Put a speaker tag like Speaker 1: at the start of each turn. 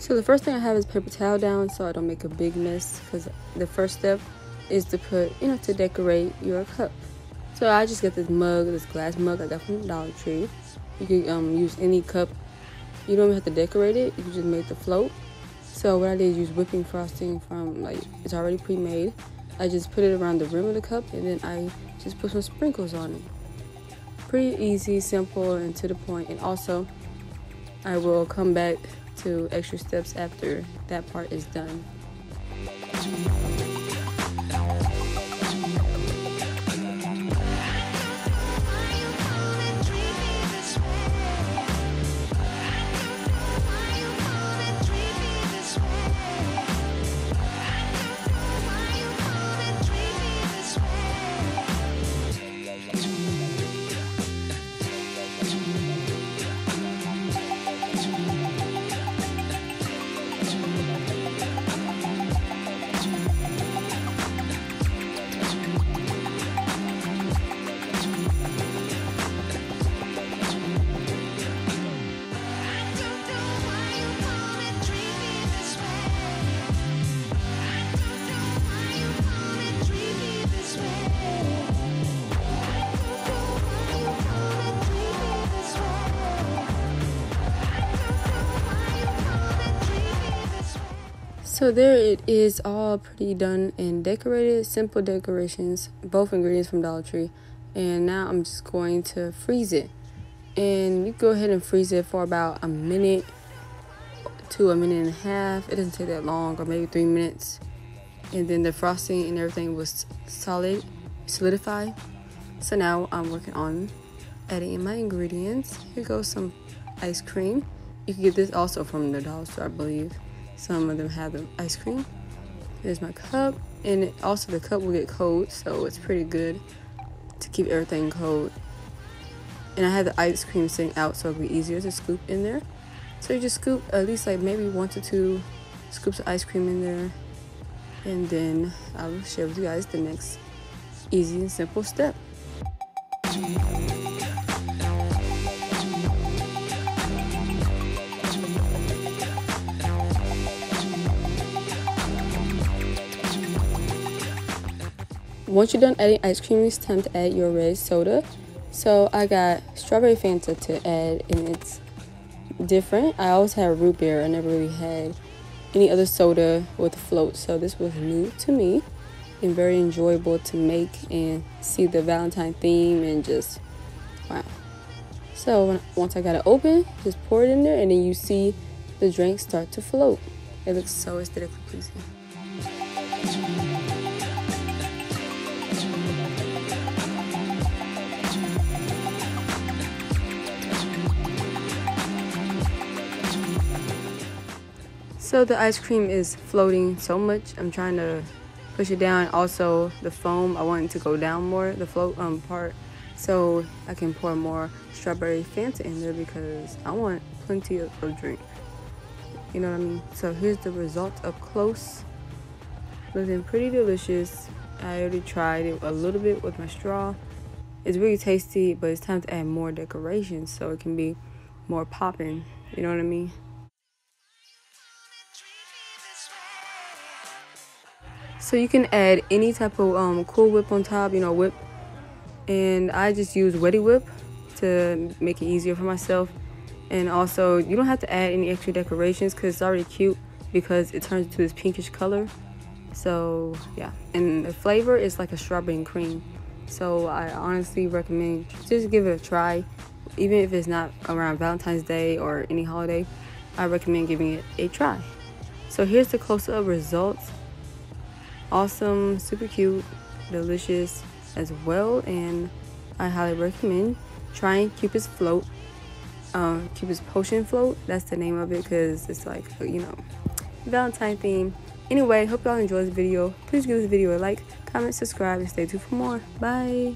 Speaker 1: So the first thing I have is paper towel down so I don't make a big mess, because the first step is to put, to decorate your cup. So I just got this mug, this glass mug I got from the Dollar Tree. You could use any cup. You don't even have to decorate it. You can just make the float. So what I did is use whipping frosting from, it's already pre-made. I just put it around the rim of the cup, and then I just put some sprinkles on it. Pretty easy, simple, and to the point. And also, I will come back to extra steps after that part is done. So there it is, all pretty done and decorated. Simple decorations, both ingredients from Dollar Tree. And now I'm just going to freeze it. And you go ahead and freeze it for about a minute to a minute and a half. It doesn't take that long, or maybe 3 minutes. And then the frosting and everything was solidified. So now I'm working on adding in my ingredients. Here goes some ice cream. You can get this also from the dollar store, I believe. Some of them have the ice cream. Here's my cup, and also the cup will get cold, so it's pretty good to keep everything cold. And I have the ice cream sitting out, so it'll be easier to scoop in there. So you just scoop at least maybe 1 to 2 scoops of ice cream in there, and then I will share with you guys the next easy and simple step. Once you're done adding ice cream, it's time to add your red soda. So I got strawberry Fanta to add, and it's different. I always had root beer. I never really had any other soda with a float, so this was new to me and very enjoyable to make and see the Valentine theme, and just wow. So once I got it open, just pour it in there, and then you see the drink start to float. It looks so aesthetically pleasing. So the ice cream is floating so much, I'm trying to push it down. Also the foam, I want it to go down more, the float part, so I can pour more strawberry Fanta in there, because I want plenty of drink. You know what I mean? So here's the result up close. Looking pretty delicious. I already tried it a little bit with my straw. It's really tasty, but it's time to add more decorations so it can be more popping. You know what I mean? So you can add any type of Cool Whip on top, whip. And I just use Wetty Whip to make it easier for myself. And also, you don't have to add any extra decorations because it's already cute, because it turns into this pinkish color. So yeah, and the flavor is like a strawberry and cream. So I honestly recommend just give it a try. Even if it's not around Valentine's Day or any holiday, I recommend giving it a try. So here's the close-up results. Awesome, super cute, delicious as well, and I highly recommend trying Cupid's float, Cupid's potion float. That's the name of it, because it's like, Valentine theme. Anyway, hope y'all enjoyed this video. Please give this video a like, comment, subscribe, and stay tuned for more. Bye.